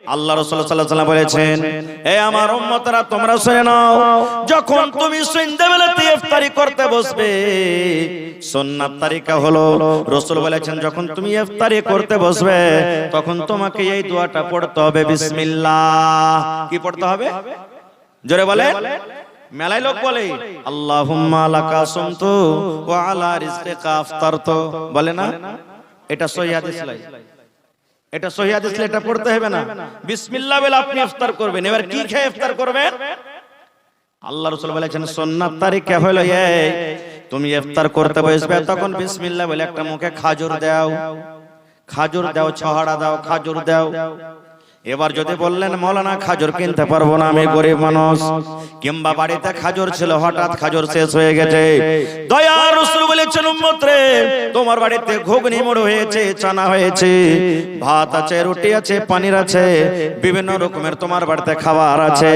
আল্লাহ রাসূল সাল্লাল্লাহু আলাইহি ওয়াসাল্লাম বলেছেন, হে আমার উম্মতরা তোমরা শুনে নাও, যখন তুমি সন্ধ্যাবেলাতে ইফতারি করতে বসবে, সুন্নাত তরিকা হলো রাসূল বলেছেন যখন তুমি ইফতারি করতে বসবে তখন তোমাকে এই দোয়াটা পড়তে হবে, বিসমিল্লাহ। কি পড়তে হবে? জোরে বলে। মেলায় লোক বলে আল্লাহুম্মা লাকা সুমতু ওয়া আলা রিজকিকা আফতারতু, বলে না? এটা সহিহ হাদিস নয়, এটা সহিহ হাদিস, এটা পড়তে হবে না। বিসমিল্লাহ বলে আপনি ইফতার করবেন। এবার কি খেয়ে ইফতার করবেন? আল্লাহ রাসূল বলেছেন সুন্নাত তরিকা হলো এই, তুমি ইফতার করতে বসবে তখন বিসমিল্লাহ বলে একটা মুখে খাজুর দাও, খাজুর দাও, ছহাড়া দাও, খাজুর দাও। এবার যদি বললেন মাওলানা খাজুর কিনতে পারবো না, আমি গরিব মানুষ, কিংবা বাড়িতে খাজুর ছিল হঠাৎ খাজুর শেষ হয়ে গেছে, দয়ার রাসূল বলেছেন উম্মত রে তোমার বাড়িতে ঘুগনি মুড়ো হয়েছে, চানা হয়েছে, ভাত আছে, রুটি আছে, পনির আছে, বিভিন্ন রকমের তোমার বাড়িতে খাবার আছে,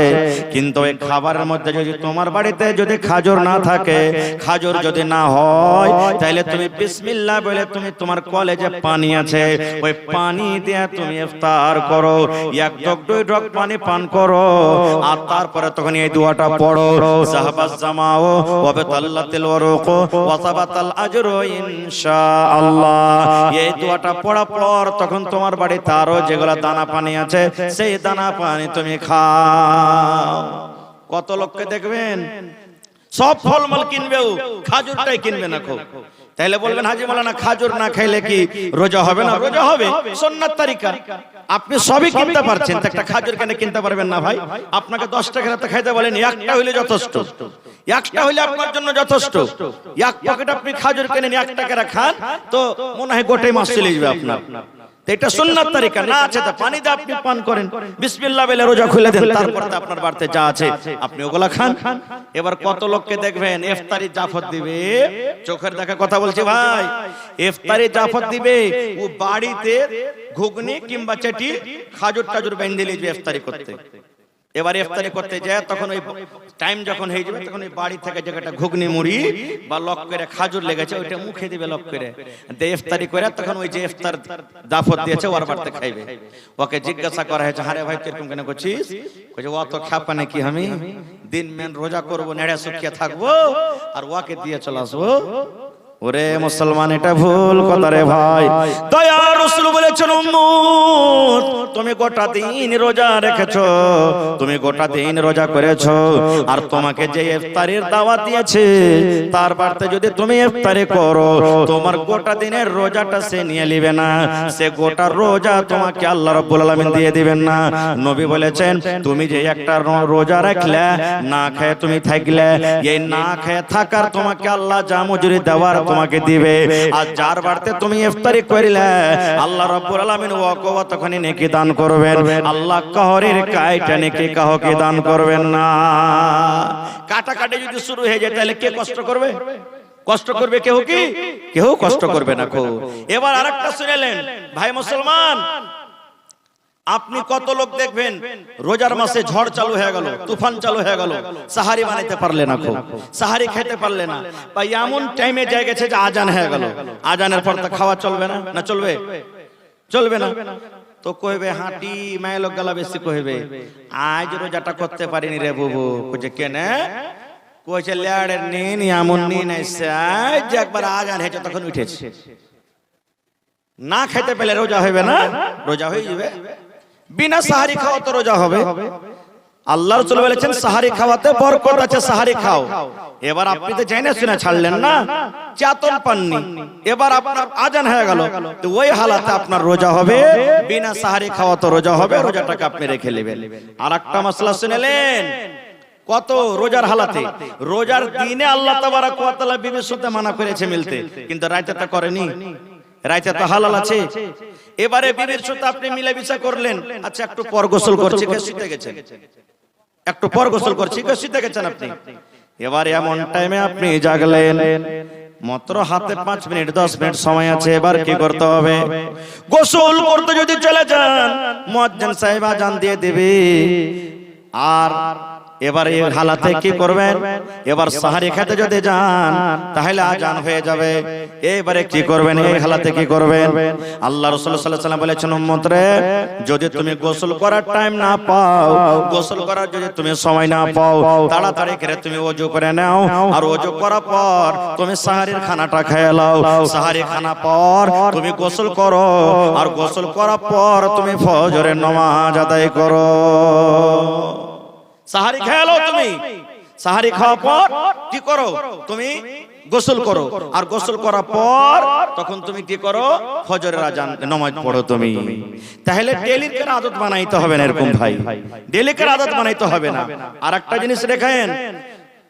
কিন্তু এই খাবারের মধ্যে যদি তোমার বাড়িতে যদি খাজুর না থাকে, খাজুর যদি না হয়, তাহলে তুমি বিসমিল্লাহ বলে তুমি তোমার কলেজে পানি আছে ওই পানি দিয়ে তুমি ইফতার করো, এক ঢোক দুই ঢোক পানি পান করো, আর তারপরে তখন এই দোয়াটা পড়ো, সাহাবাস জামাও ওয়া বাতাল্লাতিল ওয়ারুক ওয়া সাবাতাল আজরু ইনশাআল্লাহ। এই দোয়াটা পড়ার পর তখন তোমার বাড়িতে আরো যেগুলা দানা পানি আছে সেই দানা পানি তুমি খাও। কত লোককে দেখবেন সব ফলমূল কিনবেও খাজুরটাই কিনবে না, খুব তাইলে বলবেন হাজী মাওলানা খাজুর না খাইলে কি রোজা হবে না? রোজা হবে, সুন্নাত তরিকা। আপনি সবই কিনতে পারছেন, একটা খাজুর কেন কিনতে পারবেন না ভাই? আপনাকে 10 টাকা রাতে খাইতে বলেন, একটা হইলে যথেষ্ট, একটা হইলে আপনার জন্য যথেষ্ট। এক প্যাকেট আপনি খাজুর কিনে 1 টাকা খান তো মনে হয় গোটাই মাস চলে যাবে আপনার। এটা সুন্নাত তরিকা না আছে তা পানি দিয়ে আপনি পান করেন, বিসমিল্লাহ বলে রোজা খুলে দেন, তারপর আপনার বাড়িতে যা আছে আপনি ওগুলা খান। এবার কত লোককে দেখবেন ইফতারি জাফত দিবে, চোখের দেখা কথা বলছি ভাই, ইফতারি জাফত দিবে, ও বাড়িতে ঘুগনি কিংবা চেটি খাজুর টাজুর বেঁধে লিখবে ইফতারি করতে। এবার ইফতারি করতে যায় তখন ওই টাইম যখন হয়ে যাবে তখন ওই বাড়ি থেকে যেটা ঘুগনি মুড়ি বা লক করে খাজুর লেগেছে ওইটা মুখে দিবে লক করে দিয়ে ইফতারি করে, তখন ওই যে ইফতার দাফত দিয়েছে ওর বাড়িতে খাইবে। ওকে জিজ্ঞাসা করা হয়েছে, আরে ভাই কিরকম কেন করছিস? কইছে ও তো খাপা নাকি, আমি দিন মেন রোজা করবো, নেড়ে শুকিয়ে থাকবো আর ওকে দিয়ে চলে আসবো। ওরে মুসলমান, এটা ভুল কথা রে ভাই। দয়ার রাসূল বলেছেন উম্মত তুমি গোটা দিন রোজা রেখেছো, তুমি গোটা দিন রোজা করেছো, আর তোমাকে যে ইফতারের দাওয়াত দিয়েছে তার বাড়িতে যদি তুমি ইফতারি করো তোমার গোটা দিনের রোজাটা সে নিয়ে নিবে না, সে গোটা রোজা তোমাকে আল্লাহ রাব্বুল আলামিন দিয়ে দিবেন না। নবী বলেছেন তুমি যে একটা রোজা রাখলে, না খেয়ে তুমি থাকলে, এই না খেয়ে থাকার তোমাকে আল্লাহ যা মজুরি দেওয়ার তোমাকে দিবে, আর যার বাড়িতে তুমি ইফতারি করিলে আল্লাহ রাব্বুল আলামিন ওয়াকে তখনই নেকি দান করবেন, আল্লাহ কাহরের কাইটা নেকি কাহকে দান করবেন না। কাটাকাটি যদি শুরু হয়ে যায় তাহলে কে কষ্ট করবে? কষ্ট করবে কেউ কি? কেউ কষ্ট করবে না। এবার আরেকটা শুনেলেন ভাই মুসলমান, আপনি কত লোক দেখবেন রোজার মাসে ঝড় চালু হয়ে গেল, তুফান চালু হয়ে গেল, সাহারি বানাইতে পারলে না, সাহারি খেতে পারলে না, বা এমন টাইমে যায় গেছে যে আজান হয়ে গেল, আজানের পর তো খাওয়া চলবে না, না চলবে? চলবে না তো কইবে হাঁটি মায়ের লোক গলা বেশি কইবে আজ রোজাটা করতে পারিনি রে বুবু। কইছে কেন? কইছে লেয়ারের নিন এমন নিন এসে আজ একবার আজান হয়েছে তখন উঠেছে। না খেতে পেলে রোজা হবে না? রোজা হয়ে যাবে। বিনা সাহারি খাওয়া তো রোজা হবে। আল্লাহ রাসূল বলেছেন সাহারি খাওয়াতে বরকত আছে, সাহারি খাও। এবার আপনি তো জানেন শুনে ছাড়লেন না, চেতন পাননি, এবার আপনার আজান হয়ে গেল, তো ওই হালাতে আপনার রোজা হবে, বিনা সাহারি খাওয়া তো রোজা হবে, রোজাটাকে আপনি রেখে নেবেন। আরেকটা মাসলা শুনেলেন কত রোজার হালাতে, রোজার দিনে আল্লাহ তাবারক ওয়া তাআলা বিবির সাথে মানা করেছে মিলতে, কিন্তু রাতে তা করেনি, রাতে তো হালাল আছে। এবারে বিবির সাথে আপনি মিলামিশা করলেন, আচ্ছা একটু পর গোসল করছি কে শুতে গেছেন, একটু পর গোসল করছি কে শুতে গেছেন আপনি। এবার এমন টাইমে আপনি জাগলেন, মাত্র হাতে 5 মিনিট 10 মিনিট সময় আছে, এবার কি করতে হবে? গোসল করতে যদি চলে যান মুয়াজ্জিন সাহেব আজান দিয়ে দিবে, আর এবার এই হালাতে কি করবেন? এবার সাহারি খেতে যদি যান তাহলে আজান হয়ে যাবে। এবারে কি করবেন? এই হালাতে কি করবেন? আল্লাহ রাসূল সাল্লাল্লাহু আলাইহি ওয়াসাল্লাম বলেছেন, উম্মত রে, যদি তুমি গোসল করার টাইম না পাও, গোসল করার যদি তুমি সময় না পাও, তাড়াতাড়ি করে তুমি ওযু করে নাও, আর ওযু করার পর তুমি সাহারির খানাটা খেয়ে নাও। সাহারি খানা পর তুমি গোসল করো, আর গোসল করার পর তুমি ফজরের নামাজ আদায় করো। সাহারি খেয়ে নাও তুমি, সাহারি খাওয়ার পর কি করো? তুমি গোসল করো, আর গোসল করার পর তখন তুমি কি করো? ফজরের আজান নামাজ পড়ো তুমি। তাহলে ডেইলি করে আদত বানাইতে হবে না এরকম ভাই, ডেইলি করে আদত বানাইতে হবে না। আর একটা জিনিস রেখেন,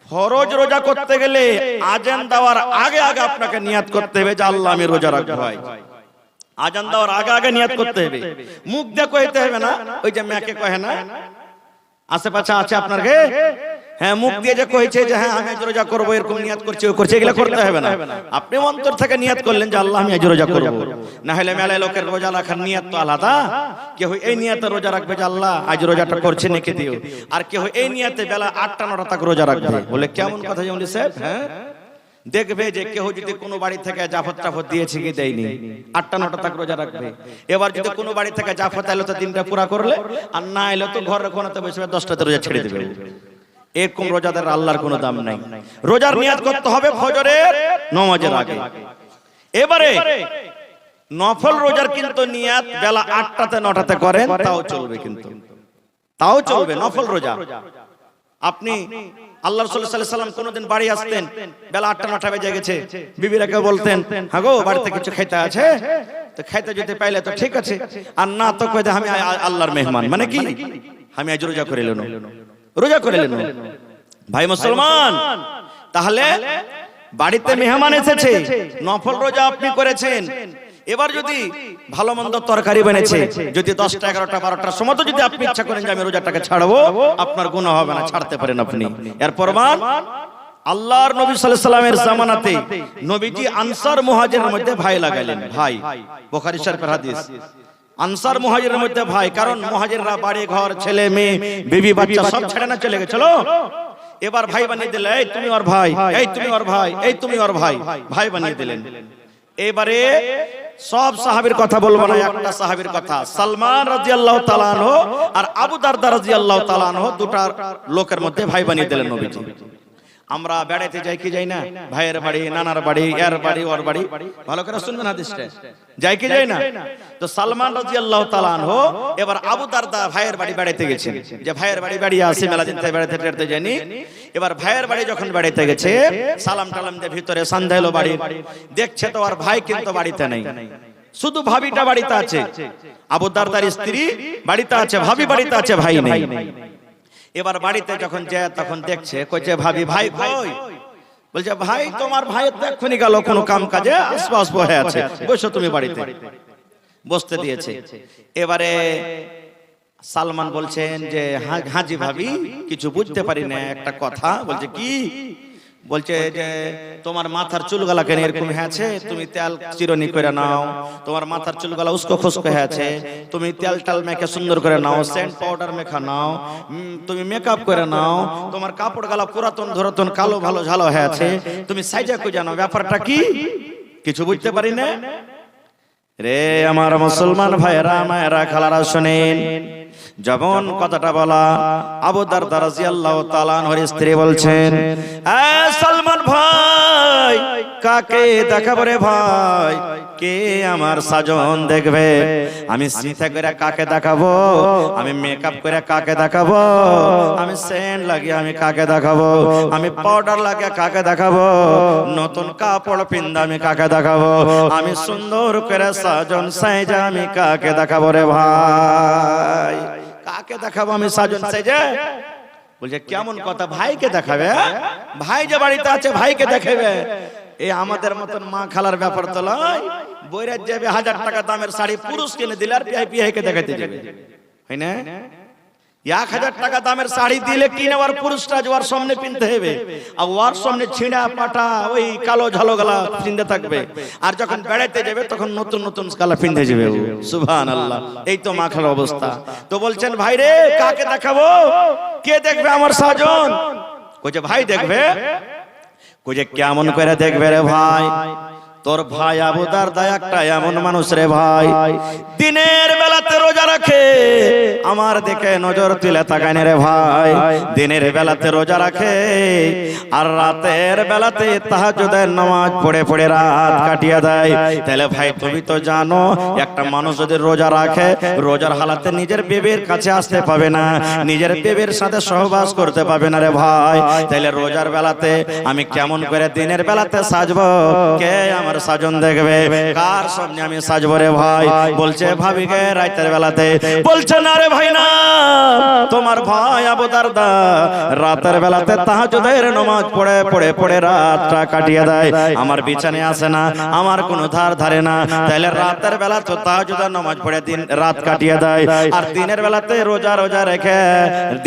ফরজ রোজা করতে গেলে আজান দেওয়ার আগে আগে আপনাকে নিয়াত করতে হবে যে আল্লাহ আমি রোজা রাখবো। ভাই আজান দেওয়ার আগে আগে নিয়াত করতে হবে, মুখ দিয়ে কইতে হবে না। ওই যে মেয়েকে কহে না, আশেপাশে আছে আপনার গে, হ্যাঁ মুখ দিয়ে যে কইছে যে হ্যাঁ আমি আজ রোজা করবো, এরকম নিয়াত করছে ও করছে, এগুলা করতে হবে না। আপনি অন্তর থেকে নিয়াত করলেন যে আল্লাহ আমি আজ রোজা করবো। না হলে মেলায় লোকের রোজা রাখার নিয়াত তো আলাদা। কেউ এই নিয়াতে রোজা রাখবে যে আল্লাহ আজ রোজাটা করছে নেকে দিও, আর কেউ এই নিয়াতে বেলা 8টা 9টা তক রোজা রাখবে। বলে কেমন কথা যেমন সাহেব, হ্যাঁ দেখবে যে কেউ যদি কোনো বাড়ি থেকে জাফর টাফর দিয়েছে কি দেয়নি, 8টা 9টা তক রোজা রাখবে। এবার যদি কোনো বাড়ি থেকে জাফর এলো তো দিনটা পুরা করলে, আর না এলো তো ঘরের কোনাতে বসে 10টাতে রোজা ছেড়ে দেবে। এরকম রোজাদার আল্লাহর কোনো দাম নাই। রোজার নিয়াত করতে হবে ফজরের নামাজের আগে। এবারে নফল রোজার কিন্তু নিয়াত বেলা 8টাতে 9টাতে করেন তাও চলবে, কিন্তু তাও চলবে নফল রোজা। আপনি আল্লাহ রাসূল সাল্লাল্লাহু আলাইহি ওয়াসাল্লাম কোনদিন বাড়ি আসতেন বেলা 8টা 9টা বেজে গেছে, বিবিরাকে বলতেন হ্যাঁ গো বাড়িতে কিছু খাইতে আছে, তো খাইতে যেতে পাইলে তো ঠিক আছে, আর না তো কইতে আমি আল্লাহর মেহমান, মানে কি আমি আজ রোজা করে এলাম, রোজা করে এলেন। ভাই মুসলমান, তাহলে বাড়িতে মেহমান এসেছে, নফল রোজা আপনি করেছেন। এবার যদি ভালো মন্দ তরকারি বানিয়েছে, যদি 10টা 11টা 12টার সময় তো যদি আপনি ইচ্ছা করেন যে আমি রোজাটাকে ছাড়বো, আপনার গুনাহ হবে না, ছাড়তে পারেন আপনি। এর প্রমাণ আল্লাহর নবী সাল্লাল্লাহু আলাইহি ওয়াসাল্লামের জামানাতে নবীজি আনসার মুহাজিরের মধ্যে ভাই লাগাইলেন। ভাই, বুখারী শরীফের হাদিস। আনসার মুহাজিরের মধ্যে ভাই, কারণ মুহাজিররা বাড়ি ঘর ছেলে মেয়ে বিবি বাচ্চা সব ছেড়ে না চলে গেছিল। এবার ভাই বানিয়ে দিলেন, এই তুমি ওর ভাই, এই তুমি ওর ভাই, এই তুমি ওর ভাই, ভাই বানিয়ে দিলেন। এবারে সব সাহাবীর কথা বলবো না, একটা সাহাবীর কথা, সালমান রাদিয়াল্লাহু তাআলা আনহু আর আবু দারদা রাদিয়াল্লাহু তাআলা আনহু, দুটা লোকের মধ্যে ভাই বানিয়ে দিলেন নবীজি। আমরা বেড়াইতে যাই কি যাই না? ভাইয়ের বাড়ি, নানার বাড়ি, এর বাড়ি, ওর বাড়ি, ভালো করে শুনবেন হাদিসটা, যাই কি যাই না? তো সালমান রাদিয়াল্লাহু তাআলা আনহু এবার আবু দারদা ভাইয়ের বাড়ি বেড়াইতে গেছেন, যে ভাইয়ের বাড়ি বেড়িয়ে আসি, মেলা দিন থেকে বেড়াইতে বেড়াইতে যায়নি। এবার ভাইয়ের বাড়ি যখন বেড়াইতে গেছে, সালাম টালাম দিয়ে ভিতরে সন্ধ্যা হলো, বাড়ি দেখছে তো আর ভাই কিন্তু বাড়িতে নেই, শুধু ভাবিটা বাড়িতে আছে। আবু দারদার স্ত্রী বাড়িতে আছে, ভাবি বাড়িতে আছে, ভাই নেই। এবার বাড়িতে যখন যায় তখন দেখছে, কইছে ভাবি ভাই কই? বলছে ভাই তোমার ভাই তো এক্ষুনি গেল কোনো কাম কাজে, আশপাশ বসে আছে, বসো তুমি বাড়িতে। বসতে দিয়েছে। এবারে সালমান বলছেন যে হাজি ভাবি কিছু বুঝতে পারি না একটা কথা। বলছে কি? বলছে যে তোমার মাথার চুলগুলা কেন এরকম হয়েছে, তুমি তেল চিরনি করে নাও, তোমার মাথার চুলগুলা উস্কো খুস্কো হয়েছে, তুমি তেল টাল মেখে সুন্দর করে নাও, সেন্ট পাউডার মেখা নাও, তুমি মেকআপ করে নাও, তোমার কাপড় গালা পুরাতন ধরাতন কালো ভালো ঝালো হয়েছে, তুমি সাইজা কই জানো, ব্যাপারটা কি? কিছু বুঝতে পারি না রে আমার মুসলমান ভাইরা মায়েরা খালারা, শুনেন। যখন কথাটা বলা, আবু দারদা রাদিয়াল্লাহু তাআলা আনহুর স্ত্রী বলছেন, এ সালমান ভাই কাকে দেখাবো রে ভাই? কে আমার সাজন দেখবে? আমি সিথা করে কাকে দেখাবো? আমি মেকআপ করে কাকে দেখাবো? আমি সেন্ট লাগিয়ে আমি কাকে দেখাবো? আমি পাউডার লাগিয়ে কাকে দেখাবো? নতুন কাপড় পিন্দা আমি কাকে দেখাবো? আমি সুন্দর করে সাজন সাইজা আমি কাকে দেখাবো রে ভাই? কাকে দেখাবো আমি সাজন সাইজা? বলছে কেমন কথা, ভাইকে দেখাবে? ভাই যে বাড়িতে আছে ভাইকে দেখাবে? এই আমাদের মতন মা খালার ব্যাপার তো নয়। বইরাত যাবে 1000 টাকা দামের শাড়ি পুরুষ কিনে দিলে আর পিআইকে দেখাতে যাবে, হয় না? 1000 টাকা দামের শাড়ি দিলে কিনে ওর পুরুষটা ওর সামনে পিনতে হবে, আর ওর সামনে ছিঁড়া পাটা ওই কালো ঝালো গলা পিনতে থাকবে, আর যখন বেড়াইতে যাবে তখন নতুন নতুন গালা পিনতে যাবে। সুবহানাল্লাহ, এই তো মাখার অবস্থা। তো বলছেন ভাই রে কাকে দেখাবো, কে দেখবে আমার সাজন? কইছে ভাই দেখবে। কইছে কেমন করে দেখবে রে ভাই? তোর ভাই আবু দারদা একটা এমন মানুষ রে ভাই, দিনের বেলাতে রোজা রাখে, আমার দিকে নজর তুলে তাকায় না রে ভাই। দিনের বেলাতে রোজা রাখে আর রাতের বেলাতে তাহাজ্জুদের নামাজ পড়ে পড়ে রাত কাটিয়ে দেয়। তাহলে ভাই তুমি তো জানো একটা মানুষ যদি রোজা রাখে, রোজার হালাতে নিজের বিবির কাছে আসতে পাবে না, নিজের বিবির সাথে সহবাস করতে পাবে না রে ভাই। তাহলে রোজার বেলাতে আমি কেমন করে দিনের বেলাতে সাজবো? কে আমার সাজন দেখবে? কার সামনে আমি সাজবো রে ভাই? বলছে ভাবিকে রাতের বেলাতে। বলছে না রে ভাই না, তোমার ভাই আবু দারদা রাতের বেলাতে তাহাজ্জুদের নামাজ পড়ে পড়ে পড়ে রাতটা কাটিয়ে দেয়, আমার বিছানায় আসে না, আমার কোনো ধার ধারে না। তাহলে রাতের বেলা তো তাহাজ্জুদের নামাজ পড়ে দিন রাত কাটিয়ে দেয়, আর দিনের বেলাতে রোজা রোজা রেখে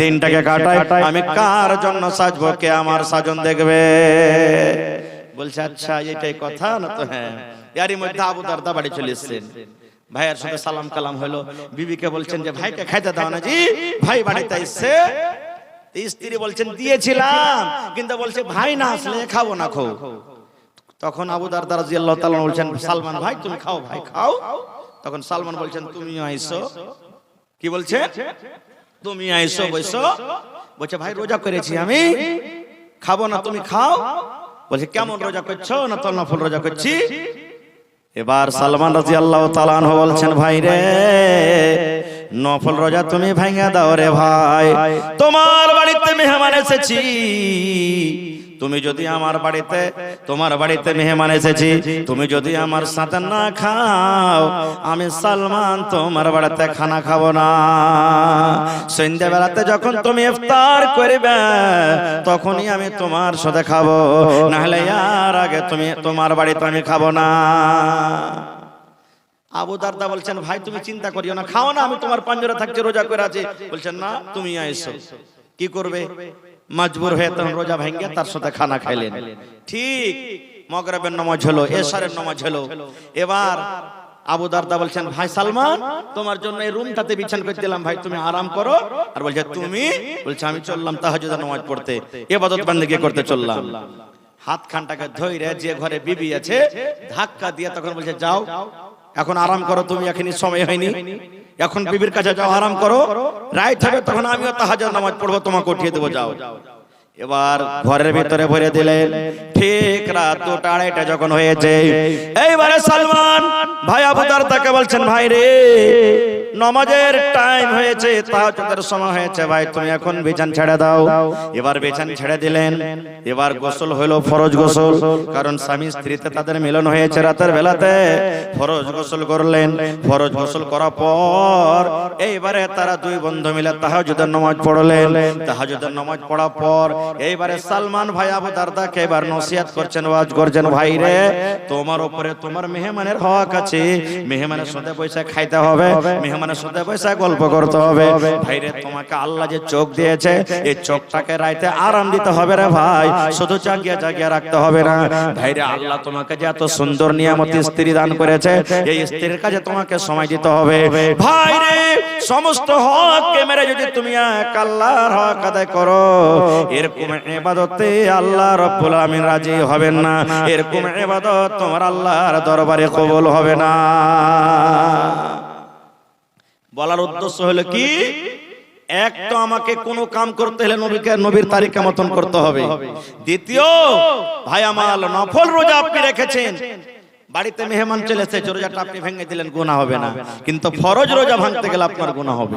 দিনটাকে কাটায়, আমি কার জন্য সাজবো? কে আমার সাজন দেখবে? বলছে আচ্ছা এটাই কথা না? তো হ্যাঁ। এরই মধ্যে আবু দারদা বাড়ি চলে এসেছেন, ভাইয়ের সাথে সালাম কালাম হলো। বিবিকে বলছেন যে ভাইকে খাইতে দাও না। জি ভাই বাড়িতে এসছে। স্ত্রী বলছেন দিয়েছিলাম, কিন্তু বলছে ভাই না আসলে খাবো না খাও। তখন আবু দারদা রাদিয়াল্লাহু তাআলা বলছেন সালমান ভাই তুমি খাও, ভাই খাও। তখন সালমান বলছেন তুমি আইছো। কি বলছে? তুমি আইছো বইছো। বলছে ভাই রোজা করেছি আমি, খাবো না, তুমি খাও। বলছে কেমন রোজা করছো? না তো নফল রোজা করছি। এবার সালমান রাদিয়াল্লাহু তাআলা আনহু বলছেন ভাই রে নফল রোজা তুমি ভাঙা দাও রে ভাই, তোমার বাড়িতে মেহমান এসেছি, তুমি যদি আমার বাড়িতে, তোমার বাড়িতে মেহমান এসেছি, তুমি যদি আমার সাথে না খাও, আমি সালমান তোমার বাড়িতে খানা খাবো না। সন্ধ্যাবেলাতে যখন তুমি ইফতার করবে তখনই আমি তোমার সাথে খাবো, না হলে আর আগে তুমি তোমার বাড়িতে আমি খাবো না। আবু দারদা বলছেন ভাই তুমি চিন্তা করিও না, খাও না, আমি তোমার পাঞ্জরে থাকছি, রোজা করে আছি। বলছেন না তুমি আইসো। কি করবে? মজবুর হয়ে তখন রোজা ভেঙে তার সাথে খানা খাইলেন। ঠিক মাগরিবের নামাজ হলো, এশারের নামাজ হলো। এবার আবু দারদা বলছেন ভাই সালমান তোমার জন্য এই রুমটাতে বিছান করে দিলাম, ভাই তুমি আরাম করো। আর বলছে তুমি? বলছে আমি চললাম তাহাজ্জুদের নামাজ পড়তে, ইবাদত বندگی করতে চললাম। হাত খানটাকে ধইরে যে ঘরে বিবি আছে ধাক্কা দিয়ে তখন বলছে যাও এখন আরাম করো, তুমি এখনই সময় হয়নি, এখন বিবির কাছে যাও আরাম করো, রাইট হবে তখন আমিও তাহাজ্জুদ নামাজ পড়বো, তোমাকে উঠিয়ে দেবো, যাও। এবার ঘরের ভিতরে ভরে দিলেন। ঠিক রাত 2:30 যখন হয়েছে, এইবারে সালমান ভাই আবু দারদাকে বলছেন ভাই রে নামাজের টাইম হয়েছে, তাহাজ্জুদের সময় হয়েছে, ভাই তুমি এখন বিছান ছেড়ে দাও। এবার বিছান ছেড়ে দিলেন। এবার গোসল হলো, ফরজ গোসল, কারণ স্বামী স্ত্রীতে তাদের মিলন হয়েছে রাতের বেলাতে। ফরজ গোসল করলেন। ফরজ গোসল করার পর এইবারে তারা দুই বন্ধু মিলে তাহাজ্জুদের নামাজ পড়লেন। তাহাজ্জুদের নামাজ পড়ার পর এইবারে সালমান ভাই আবু দারদাকে এবার নসিহত করছেন, ওয়াজ করছেন, ভাই রে তোমার উপরে তোমার মেহমানের হক আছে, মেহমানের সাথে পয়সা খাইতে হবে, মেহমানের সাথে পয়সা গল্প করতে হবে। ভাই রে তোমাকে আল্লাহ যে চোখ দিয়েছে এই চোখটাকে রাইতে আরাম দিতে হবে রে ভাই, শুধু জাগিয়ে জাগিয়ে রাখতে হবে না। ভাই রে আল্লাহ তোমাকে যে এত সুন্দর নিয়ামত স্ত্রী দান করেছে, এই স্ত্রীর কাছে তোমাকে সময় দিতে হবে। ভাই রে সমস্ত হককে মেরে যদি তুমি এক আল্লাহর হক আদায় করো, এরকম ইবাদতে আল্লাহ রাব্বুল আমিন রাজি হবেন না, এরকম ইবাদত তোমার আল্লাহর দরবারে কবুল হবে না। বলার উদ্দেশ্য হলো কি, এক তো আমাকে কোনো কাম করতে হলে নবীর তারিকা মতন করতে হবে। দ্বিতীয় ভাই আমার নফল রোজা আপনি রেখেছেন, বাড়িতে মেহমান চলেছে, রোজাটা আপনি ভেঙে দিলেন, গুনাহ হবে না, কিন্তু ফরজ রোজা ভাঙতে গেলে আপনার গুনাহ হবে।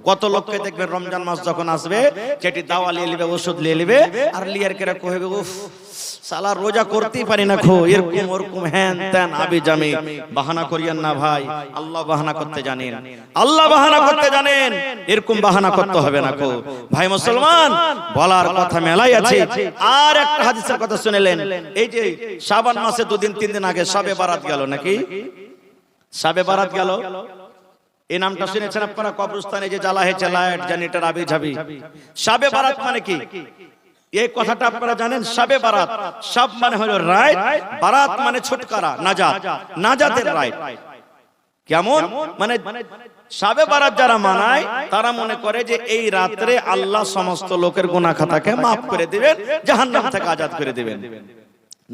কত লোককে দেখবেন রমজান মাস যখন আসবে চেটি দাওয়া নিয়ে নেবে, ওষুধ নিয়ে নেবে, আর লিয়ার করে কইবে উফ সালা রোজা করতেই পারি না, খো এরকম ওরকম হ্যান ত্যান আবি জামি। বাহানা করিয়েন না ভাই, আল্লাহ বাহানা করতে জানেন, আল্লাহ বাহানা করতে জানেন, এরকম বাহানা করতে হবে না খো। ভাই মুসলমান বলার কথা মেলাই আছে। আর একটা হাদিসের কথা শুনেলেন, এই যে শাবান মাসে 2 দিন 3 দিন আগে শবে বারাত গেল, নাকি শবে বারাত গেল, এই নামটা শুনেছেন আপনারা? কবরস্থানে যে জ্বালা হয়েছে লাইট, জেনারেটর, আবি ঝাবি। শাবে বারাত মানে কি এই কথাটা আপনারা জানেন? শাবে বারাত, শাব মানে হলো রাইট, বারাত মানে ছুটকারা, নাজাত, নাজাতের রাইট। কেমন মানে শাবে বারাত যারা মানায় তারা মনে করে যে এই রাত্রে আল্লাহ সমস্ত লোকের গুনাহ খাতাকে maaf করে দিবেন, জাহান্নাম থেকে আজাদ করে দিবেন।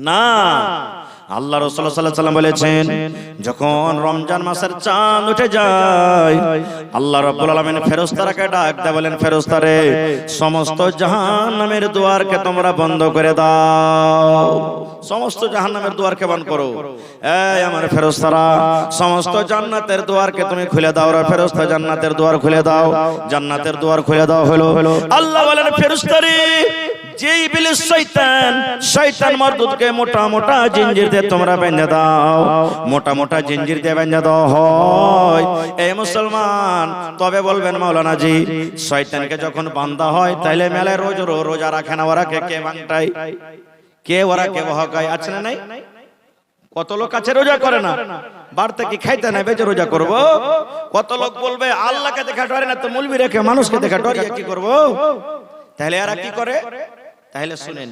না, আল্লাহ রাসূল সাল্লাল্লাহু আলাইহি ওয়াসাল্লাম বলেছেন যখন রমজান মাসের চাঁদ উঠে যায় আল্লাহ রাব্বুল আলামিন ফেরেশতারাকে ডাক দেয়, বলেন ফেরেশতারে সমস্ত জাহান্নামের দুয়ারকে তোমরা বন্ধ করে দাও। সমস্ত জাহান্নামের দুয়ারকে বন্ধ করো। এই আমার ফেরেশতারা সমস্ত জান্নাতের দুয়ারকে তুমি খুলে দাও রে ফেরেশতা, জান্নাতের দুয়ার খুলে দাও, জান্নাতের দুয়ার খুলে দাও। হলো আল্লাহ বলেন ফেরেশতারে যে ইবলিস শয়তান মারদুদকে মোটা মোটা জিঞ্জির দিয়ে তোমরা বেঁধে দাও, মোটা মোটা জিঞ্জির দিয়ে বেঁধে দাও হয়। এই মুসলমান তবে বলবেন মাওলানা জি শয়তানকে যখন বাঁধা হয় তাইলে মেলায় রোজ রোজা রাখে না, ওরা কে ভাঙটাই, কে ওরা কে বহাকায় আছে না নাই? কত লোক আছে রোজা করে না, বাড়তে কি খাইতে নেবে যে রোজা করব? কত লোক বলবে আল্লাহকে দেখা ডরে না তো মুলবি রেখে মানুষকে দেখা ডরিয়ে কি করব? তাহলে এরা কি করে? তাহলে শুনেন,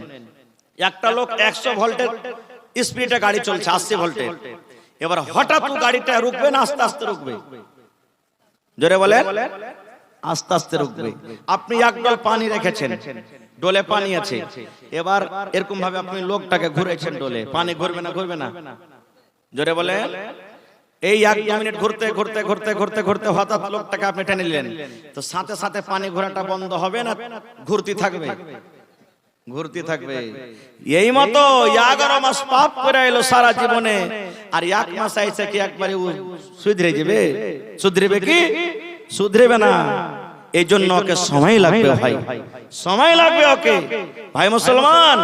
একটা লোক 100 ভোল্টের স্পিডে গাড়ি চলছে, 80 ভোল্টে, এবার হঠাৎ গাড়িটা রুকবে না আস্তে আস্তে রুকবে? জোরে বলেন, আস্তে আস্তে রুকবে। আপনি এক ডোল পানি রেখেছেন, ডোলে পানি আছে, এবার এরকম ভাবে আপনি লোকটাকে ঘুরেছেন ডোলে, পানি ঘুরবে না? ঘুরবে না? জোরে বলেন। এই 1-2 মিনিট ঘুরতে ঘুরতে ঘুরতে ঘুরতে ঘুরতে হঠাৎ লোকটাকে আপনি টেনে নিলেন, তো সাথে সাথে পানি ঘোরাটা বন্ধ হবে না ঘুরতে থাকবে? ঘুরতে থাকবে। এই মতো 11 মাস পাপ করে এলো সারা জীবনে, আর 1 মাস আইছে কি একবারে সুধরে যাবে? সুধরবে কি? সুধরবে না। এই জন্য ওকে সময় লাগবে ভাই, সময় লাগবে ওকে ভাই মুসলমান।